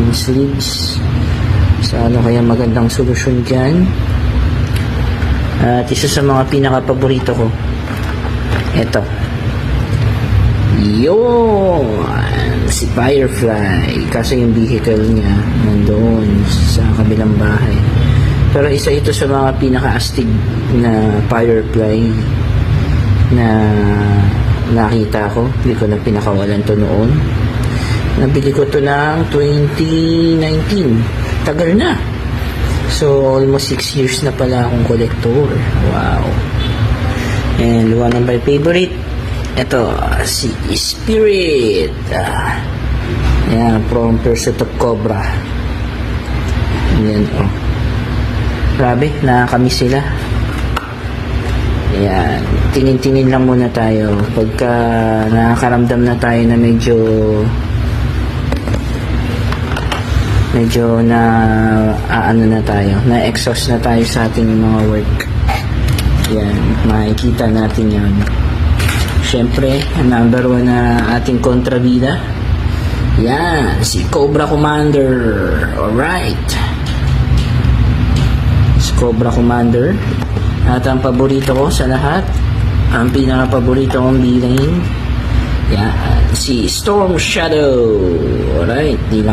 ating sleeves. So ano kaya magandang solusyon dyan? At isa sa mga pinaka-paborito ko, eto, yun, si Firefly. Kaso yung vehicle niya nandoon sa kabilang bahay. Pero isa ito sa mga pinaka-astig na Firefly na nakita ko. Hindi ko na pinakawalan to noon. Nabili ko to ng 2019. Tagal na. So almost 6 years na pala akong collector. Wow. And one of my favorite, ito, si Spirit. Yan, from Pursuit of Cobra. Yan, oh. Grabe, nakakamiss sila. Yan, tingin-tingin lang muna tayo. Pagka nakakaramdam na tayo na medyo na ano na tayo, na exhaust na tayo sa ating mga work. Yan, makikita natin yan. Siyempre, number 1 na ating kontrabida. Yan, si Cobra Commander. Alright. Si Cobra Commander. At ang paborito ko sa lahat, ang pinaka-paborito kong bilhin, yan, si Storm Shadow. Alright, di lang